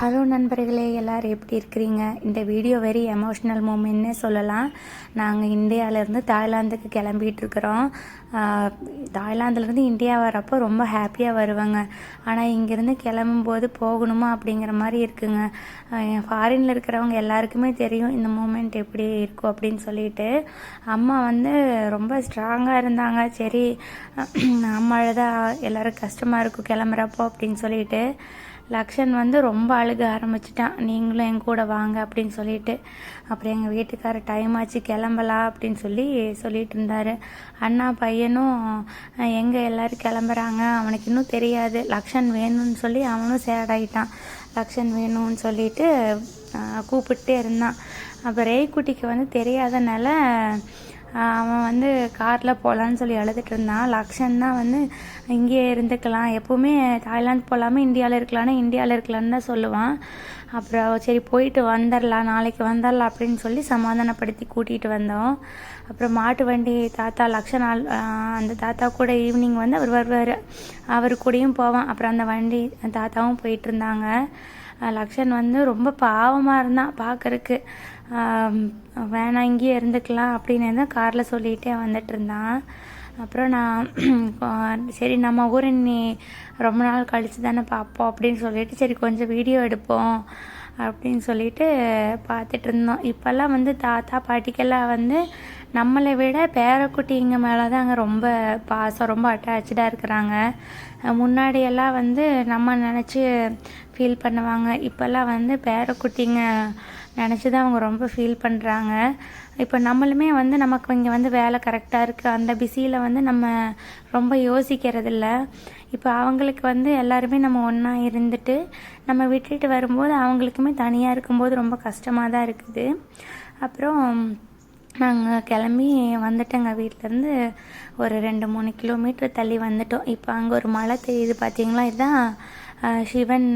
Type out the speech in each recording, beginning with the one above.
Hello நண்பர்களே, எல்லோரும் எப்படி இருக்கிறீங்க? இந்த வீடியோ வெரி எமோஷ்னல் மூமெண்ட்னே சொல்லலாம். நாங்கள் இந்தியாவிலேருந்து தாய்லாந்துக்கு கிளம்பிகிட்டு இருக்கிறோம். தாய்லாந்துலேருந்து இந்தியா வரப்போ ரொம்ப ஹாப்பியாக வருவாங்க. ஆனால் இங்கேருந்து கிளம்பும்போது போகணுமா அப்படிங்கிற மாதிரி இருக்குங்க. ஃபாரினில் இருக்கிறவங்க எல்லாருக்குமே தெரியும் இந்த மூமெண்ட் எப்படி இருக்கும் அப்படின்னு சொல்லிட்டு. அம்மா ரொம்ப ஸ்ட்ராங்காக இருந்தாங்க. சரி, அம்மா அழுதா எல்லோரும் கஷ்டமாக இருக்கும் கிளம்புறப்போ அப்படின்னு சொல்லிட்டு. லக்ஷன் ரொம்ப அழுக ஆரம்பிச்சிட்டான். நீங்களும் என் கூட வாங்க அப்படின்னு சொல்லிட்டு. அப்புறம் எங்கள் வீட்டுக்காரர் டைம் ஆச்சு கிளம்பலாம் அப்படின்னு சொல்லிட்டு இருந்தார். அண்ணா பையனும் எங்கே எல்லோரும் கிளம்புறாங்க, அவனுக்கு இன்னும் தெரியாது. லக்ஷன் வேணும்னு சொல்லி அவனும் சேட் ஆகிட்டான். லக்ஷன் வேணும்னு சொல்லிட்டு கூப்பிட்டே இருந்தான். அப்போ ரேய்குட்டிக்கு தெரியாதனால அவன் காரில் போகலான்னு சொல்லி அழுதுட்டு இருந்தான். லக்ஷன் தான் இங்கேயே இருந்துக்கலாம், எப்போவுமே தாய்லாந்து போகலாமல் இந்தியாவில் இருக்கலான்னு தான் சொல்லுவான். அப்புறம் சரி போயிட்டு வந்துடலாம், நாளைக்கு வந்துடலாம் அப்படின்னு சொல்லி சமாதானப்படுத்தி கூட்டிகிட்டு வந்தோம். அப்புறம் மாட்டு வண்டி தாத்தா லக்ஷன் அந்த தாத்தா கூட ஈவினிங் அவர் வருவார், அவர் கூடயும் போவான். அப்புறம் அந்த வண்டி தாத்தாவும் போயிட்டு இருந்தாங்க. லக்ஷன் ரொம்ப பாவமாக இருந்தான் பார்க்கறக்கு. வேணாம் இங்கேயே இருந்துக்கலாம் அப்படின்னு தான் காரில் சொல்லிகிட்டே வந்துட்டு இருந்தான். அப்புறம் நான் சரி நம்ம ஊரை நீ ரொம்ப நாள் கழித்து தானே பார்ப்போம் அப்படின்னு சொல்லிட்டு சரி கொஞ்சம் வீடியோ எடுப்போம் அப்படின்னு சொல்லிட்டு பார்த்துட்டு இருந்தோம். இப்போல்லாம் தாத்தா பாட்டிக்கெல்லாம் நம்மளை விட பேரக்குட்டிங்க மேலே தான் அங்கே ரொம்ப பாசம், ரொம்ப அட்டாச்சாக இருக்கிறாங்க. முன்னாடியெல்லாம் நம்ம நினச்சி ஃபீல் பண்ணுவாங்க. இப்போல்லாம் பேரக்குட்டிங்க நினச்சி தான் அவங்க ரொம்ப ஃபீல் பண்ணுறாங்க. இப்போ நம்மளுமே நமக்கு இங்கே வேலை கரெக்டாக இருக்குது, அந்த பிஸியில் நம்ம ரொம்ப யோசிக்கிறதில்ல. இப்போ அவங்களுக்கு எல்லாருமே நம்ம ஒன்றா இருந்துட்டு நம்ம விட்டுட்டு வரும்போது அவங்களுக்குமே தனியாக இருக்கும்போது ரொம்ப கஷ்டமாக தான் இருக்குது. அப்புறம் நாங்கள் கிளம்பி வந்துட்டோங்க. வீட்டிலேருந்து ஒரு 2-3 கிலோமீட்டர் தள்ளி வந்துட்டோம். இப்போ அங்கே ஒரு மலை தெரியுது பார்த்தீங்களா, இதுதான் சிவன்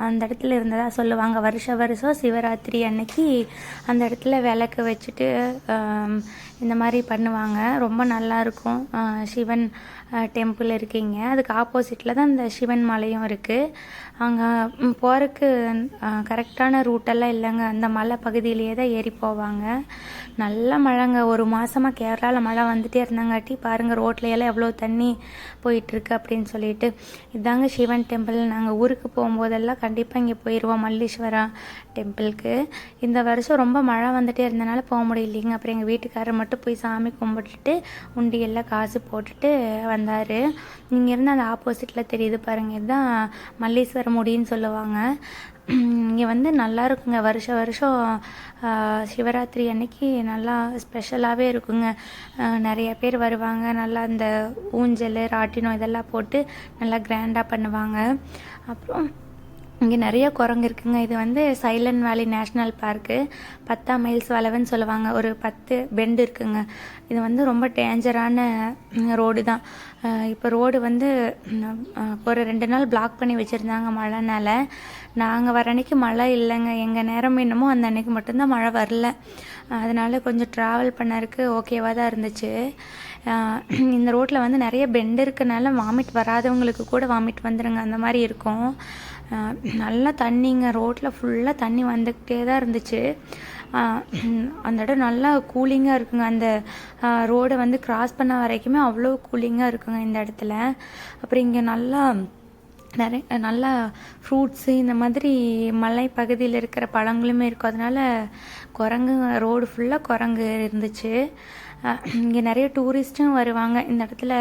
அந்த இடத்துல இருந்ததாக சொல்லுவாங்க. வருஷம் சிவராத்திரி அன்னைக்கு அந்த இடத்துல விளக்கு வச்சுட்டு இந்த மாதிரி பண்ணுவாங்க. ரொம்ப நல்லாயிருக்கும். சிவன் டெம்பிள் இருக்கீங்க, அதுக்கு ஆப்போசிட்டில் தான் இந்த சிவன் மலையும் இருக்குது. அங்கே போகிறதுக்கு கரெக்டான ரூட்டெல்லாம் இல்லைங்க, அந்த மலை பகுதியிலேயே தான் ஏறி போவாங்க. நல்ல மழைங்க, ஒரு மாதமாக கேரளாவில் மழை வந்துகிட்டே இருந்தாங்காட்டி பாருங்கள் ரோட்லையெல்லாம் எவ்வளோ தண்ணி போயிட்டுருக்கு அப்படின்னு சொல்லிட்டு. இதாங்க சிவன் டெம்பிள். நாங்கள் ஊருக்கு போகும்போதெல்லாம் கண்டிப்பாக இங்கே போயிடுவோம், மல்லீஸ்வரா டெம்பிளுக்கு. இந்த வருஷம் ரொம்ப மழை வந்துகிட்டே இருந்தனால போக முடியலைங்க. அப்புறம் எங்கள் வீட்டுக்காரர் மட்டும் போய் சாமி கும்பிட்டுட்டு உண்டியெல்லாம் காசு போட்டுட்டு வந்தார். இங்கேருந்து அந்த ஆப்போசிட்டில் தெரியுது பாருங்கள், இதுதான் மல்லீஸ்வரம் முடின்னு சொல்லுவாங்க. இங்கே நல்லா இருக்குங்க. வருஷம் சிவராத்திரி அன்னைக்கு நல்லா ஸ்பெஷலாகவே இருக்குங்க. நிறைய பேர் வருவாங்க. நல்லா அந்த ஊஞ்சல் ராட்டினம் இதெல்லாம் போட்டு நல்லா கிராண்டாக பண்ணுவாங்க. அப்புறம் இங்கே நிறைய குரங்கு இருக்குங்க. இது silent valley national park. 10 miles வளைவுன்னு சொல்லுவாங்க. ஒரு 10 பெண்டு இருக்குங்க. இது ரொம்ப டேஞ்சரான ரோடு தான். இப்போ ரோடு ஒரு 2 நாள் பிளாக் பண்ணி வச்சுருந்தாங்க மழைனால. நாங்கள் வர அன்றைக்கி மழை இல்லைங்க. எங்கள் நேரம் என்னமோ அந்த அன்றைக்கி மட்டும்தான் மழை வரல. அதனால் கொஞ்சம் ட்ராவல் பண்ணறதுக்கு ஓகேவாக தான் இருந்துச்சு. இந்த ரோட்டில் நிறைய பெண்டு இருக்கனால வாமிட் வராதவங்களுக்கு கூட வாமிட் வந்துடுங்க, அந்த மாதிரி இருக்கும். நல்லா தண்ணிங்க, ரோட்டில் ஃபுல்லாக தண்ணி வந்துக்கிட்டே தான் இருந்துச்சு. அந்த இடம் நல்லா கூலிங்காக இருக்குங்க. அந்த ரோடை கிராஸ் பண்ண வரைக்குமே அவ்வளோ கூலிங்காக இருக்குங்க இந்த இடத்துல. அப்புறம் இங்கே நல்லா ஃப்ரூட்ஸு இந்த மாதிரி மலை பகுதியில் இருக்கிற பழங்களுமே இருக்கும். அதனால் குரங்கு, ரோடு ஃபுல்லாக குரங்கு இருந்துச்சு. இங்கே நிறைய டூரிஸ்ட்டும் வருவாங்க. இந்த இடத்துல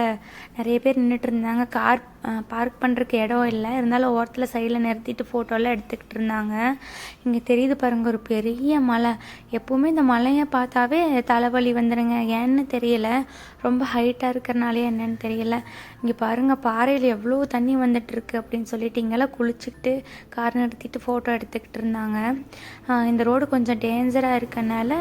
நிறைய பேர் நின்றுட்டு இருந்தாங்க. கார் பார்க் பண்ணுறதுக்கு இடம் இல்லை, இருந்தாலும் ஓரத்தில் சைடில் நிறுத்திட்டு ஃபோட்டோலாம் எடுத்துக்கிட்டு இருந்தாங்க. இங்கே தெரியுது பாருங்கள் ஒரு பெரிய மலை. எப்போவுமே இந்த மலையை பார்த்தாவே தலைவலி வந்துடுங்க, ஏன்னு தெரியல. ரொம்ப ஹைட்டாக இருக்கிறனாலே என்னன்னு தெரியல. இங்கே பாருங்கள் பாறையில் எவ்வளோ தண்ணி வந்துட்டுருக்கு அப்படின்னு சொல்லிட்டு இங்கெல்லாம் குளிச்சுக்கிட்டு கார் நிறுத்திட்டு ஃபோட்டோ எடுத்துக்கிட்டு இருந்தாங்க. இந்த ரோடு கொஞ்சம் டேஞ்சராக இருக்கனால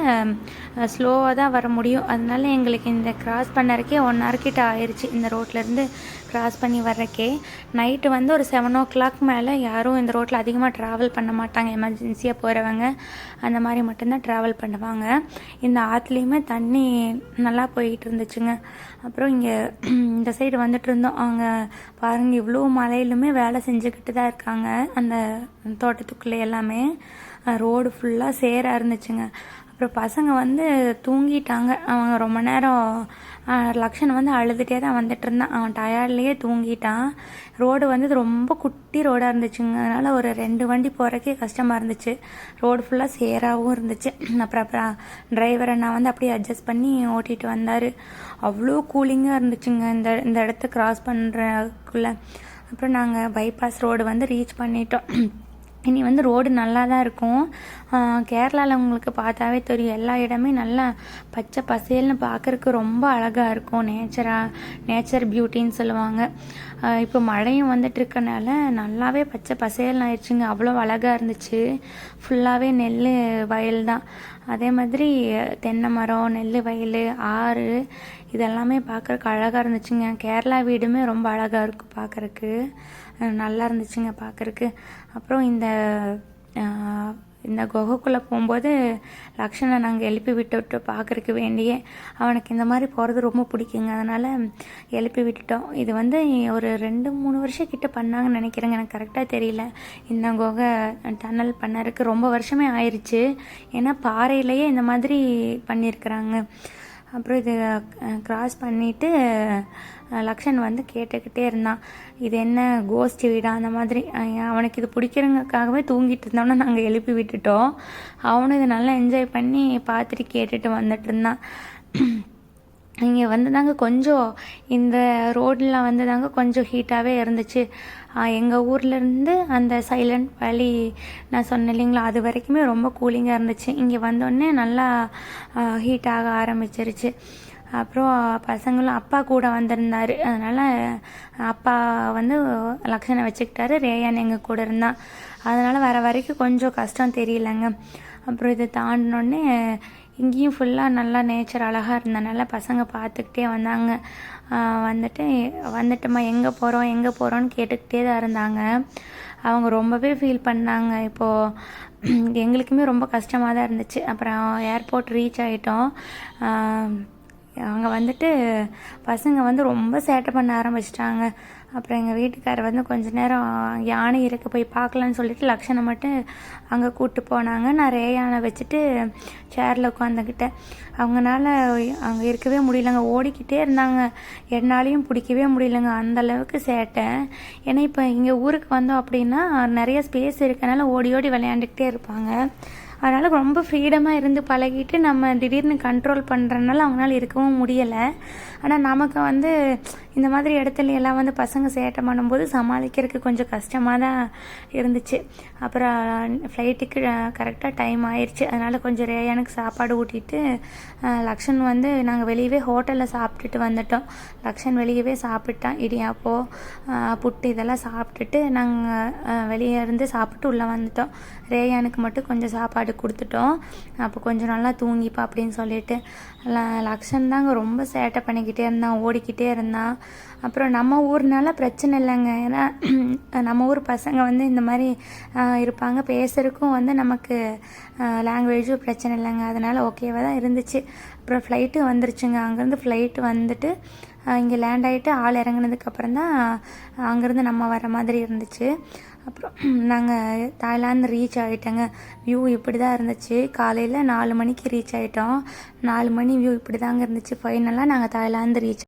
ஸ்லோவாக தான் வர முடியும். அதனால அதனால் எங்களுக்கு இந்த கிராஸ் பண்ணுறக்கே 1 hour கிட்ட ஆயிடுச்சு. இந்த ரோட்லேருந்து கிராஸ் பண்ணி வர்றக்கே. நைட்டு வந்து ஒரு 7 o'clock மேலே யாரும் இந்த ரோட்டில் அதிகமாக ட்ராவல் பண்ண மாட்டாங்க. எமர்ஜென்சியாக போகிறவங்க அந்த மாதிரி மட்டும்தான் ட்ராவல் பண்ணுவாங்க. இந்த ஆற்றுலேயுமே தண்ணி நல்லா போயிட்டு இருந்துச்சுங்க. அப்புறம் இங்கே இந்த சைடு வந்துட்டு இருந்தோம். அவங்க பாருங்கள், இவ்வளோ மழையிலுமே வேலை செஞ்சுக்கிட்டு தான் இருக்காங்க. அந்த தோட்டத்துக்குள்ளே எல்லாமே ரோடு ஃபுல்லாக சேராக இருந்துச்சுங்க. அப்புறம் பசங்க வந்து தூங்கிட்டாங்க. அவங்க ரொம்ப நேரம் லக்ஷன் வந்து அழுதுகிட்டே தான் வந்துட்டு இருந்தான். அவன் டயர்ட்லேயே தூங்கிட்டான். ரோடு வந்து ரொம்ப குட்டி ரோடாக இருந்துச்சுங்க. அதனால் ஒரு 2 வண்டி போகிறக்கே கஷ்டமாக இருந்துச்சு. ரோடு ஃபுல்லாக சேராகவும் இருந்துச்சு. அப்புறம் டிரைவரை நான் வந்து அப்படியே அட்ஜஸ்ட் பண்ணி ஓட்டிகிட்டு வந்தார். அவ்வளோ கூலிங்காக இருந்துச்சுங்க இந்த இடத்த கிராஸ் பண்ணுறக்குள்ளே. அப்புறம் நாங்கள் பைபாஸ் ரோடு வந்து ரீச் பண்ணிட்டோம். இனி வந்து ரோடு நல்லா தான் இருக்கும். கேரளாவில் உங்களுக்கு பார்த்தாவே தெரியும், எல்லா இடமே நல்லா பச்சை பசேல்னு பார்க்குறக்கு ரொம்ப அழகாக இருக்கும். நேச்சர் பியூட்டின்னு சொல்லுவாங்க. இப்போ மழையும் வந்துட்டு இருக்கனால நல்லாவே பச்சை பசேல்னு ஆயிடுச்சுங்க. அவ்வளோ அழகாக இருந்துச்சு. ஃபுல்லாகவே நெல் வயல் தான். அதே மாதிரி தென்னை மரம், நெல் வயல், ஆறு இதெல்லாமே பார்க்குறக்கு அழகாக இருந்துச்சுங்க. கேரளா வீடுமே ரொம்ப அழகாக இருக்கும் பார்க்குறக்கு. நல்லா இருந்துச்சுங்க பார்க்குறக்கு. அப்புறம் இந்த குகைக்குள்ளே போகும்போது லக்ஷனை நாங்கள் எழுப்பி விட்டுவிட்டு பார்க்குறக்கு வேண்டியே. அவனுக்கு இந்த மாதிரி போகிறது ரொம்ப பிடிக்குங்க. அதனால் எழுப்பி விட்டுட்டோம். இது வந்து ஒரு 2-3 வருஷம் கிட்ட பண்ணாங்கன்னு நினைக்கிறேங்க. எனக்கு கரெக்டாக தெரியல. இந்த குகை டன்னல் பண்ணறதுக்கு ரொம்ப வருஷமே ஆயிடுச்சு. ஏன்னா பாறையிலேயே இந்த மாதிரி பண்ணியிருக்கிறாங்க. அப்புறம் இது கிராஸ் பண்ணிவிட்டு லக்ஷன் வந்து கேட்டுக்கிட்டே இருந்தான், இது என்ன கோஸ்ட் வீடா அந்த மாதிரி. அவனுக்கு இது பிடிக்கிறதுக்காகவே தூங்கிட்டு இருந்தோன்னா நாங்கள் எழுப்பி விட்டுட்டோம். அவனும் இதை நல்லா என்ஜாய் பண்ணி பார்த்துட்டு கேட்டுட்டு வந்துட்டு இருந்தான். இங்கே வந்து தாங்க கொஞ்சம் இந்த ரோடில் வந்து தாங்க கொஞ்சம் ஹீட்டாகவே இருந்துச்சு. எங்கள் ஊர்லேருந்து அந்த சைலண்ட் வேலி நான் சொன்னேன் இல்லைங்களா, அது வரைக்குமே ரொம்ப கூலிங்காக இருந்துச்சு. இங்கே வந்தோடனே நல்லா ஹீட்டாக ஆரம்பிச்சிருச்சு. அப்புறம் பசங்களும் அப்பா கூட வந்திருந்தார். அதனால் அப்பா வந்து லக்ஷனை வச்சுக்கிட்டாரு. ரேயான் எங்கள் கூட இருந்தான். அதனால் வர வரைக்கும் கொஞ்சம் கஷ்டம் தெரியலங்க. அப்புறம் இதை தாண்டினோடனே இங்கேயும் ஃபுல்லாக நல்லா நேச்சர் அழகாக இருந்தனால பசங்க பார்த்துக்கிட்டே வந்தாங்க. வந்துட்டுமா எங்கே போகிறோன்னு கேட்டுக்கிட்டே தான் இருந்தாங்க. அவங்க ரொம்பவே ஃபீல் பண்ணாங்க. இப்போது எங்களுக்குமே ரொம்ப கஷ்டமாக தான் இருந்துச்சு. அப்புறம் ஏர்போர்ட் ரீச் ஆகிட்டோம். அங்கே வந்துட்டு பசங்க வந்து ரொம்ப சேட்டை பண்ண ஆரம்பிச்சிட்டாங்க. அப்புறம் எங்கள் வீட்டுக்காரர் வந்து கொஞ்ச நேரம் யானை இருக்க போய் பார்க்கலான்னு சொல்லிட்டு லக்ஷனை மட்டும் அங்கே கூப்பிட்டு போனாங்க. நான் ரேயானை வச்சுட்டு சேரில் உட்காந்துக்கிட்டேன். அவங்களால அங்கே இருக்கவே முடியலங்க. ஓடிக்கிட்டே இருந்தாங்க. என்னாலையும் பிடிக்கவே முடியலங்க. அந்தளவுக்கு சேட்டை. ஏன்னா இப்போ இங்கே ஊருக்கு வந்தோம் அப்படின்னா நிறைய ஸ்பேஸ் இருக்கனால ஓடி விளையாண்டுக்கிட்டே இருப்பாங்க. அதனால் ரொம்ப ஃப்ரீடமாக இருந்து பழகிட்டு நம்ம திடீர்னு கண்ட்ரோல் பண்ணுறதுனால அவங்களால இருக்கவும் முடியலை. ஆனால் நமக்கு வந்து இந்த மாதிரி இடத்துல எல்லாம் வந்து பசங்க சேட்டை பண்ணும்போது சமாளிக்கிறதுக்கு கொஞ்சம் கஷ்டமாக தான் இருந்துச்சு. அப்புறம் ஃப்ளைட்டுக்கு கரெக்டாக டைம் ஆயிடுச்சு. அதனால் கொஞ்சம் ரேயானுக்கு சாப்பாடு ஊட்டிட்டு லக்ஷன் வந்து நாங்கள் வெளியவே ஹோட்டலில் சாப்பிட்டுட்டு வந்துட்டோம். லக்ஷன் வெளியவே சாப்பிட்டான். இடியாப்போ, புட்டு இதெல்லாம் சாப்பிட்டுட்டு நாங்கள் வெளியே இருந்து சாப்பிட்டு உள்ளே வந்துட்டோம். ரேயானுக்கு மட்டும் கொஞ்சம் சாப்பாடு கொடுத்துட்டோம். அப்போ கொஞ்சம் நல்லா தூங்கிப்பா அப்படின்னு சொல்லிட்டு. லக்ஷன் தாங்க ரொம்ப சேட்டை பண்ணிக்கிட்டே இருந்தான், ஓடிக்கிட்டே இருந்தான். அப்புறம் நம்ம ஊர்னால பிரச்சனை இல்லைங்க. ஏன்னா நம்ம ஊர் பசங்க வந்து இந்த மாதிரி இருப்பாங்க. பேசுகிறதுக்கும் வந்து நமக்கு லாங்குவேஜும் பிரச்சனை இல்லைங்க. அதனால் ஓகேவாக தான் இருந்துச்சு. அப்புறம் ஃப்ளைட்டு வந்துருச்சுங்க. அங்கேருந்து ஃப்ளைட்டு வந்துட்டு இங்கே லேண்ட் ஆகிட்டு ஆள் இறங்குனதுக்கப்புறம் தான் அங்கேருந்து நம்ம வர மாதிரி இருந்துச்சு. அப்புறம் நாங்கள் தாய்லாந்து ரீச் ஆகிட்டோங்க. வியூ இப்படி தான் இருந்துச்சு. காலையில் 4 மணிக்கு ரீச் ஆகிட்டோம். 4 மணி வியூ இப்படி தாங்க இருந்துச்சு. ஃபைனலாக நாங்கள் தாய்லாந்து ரீச்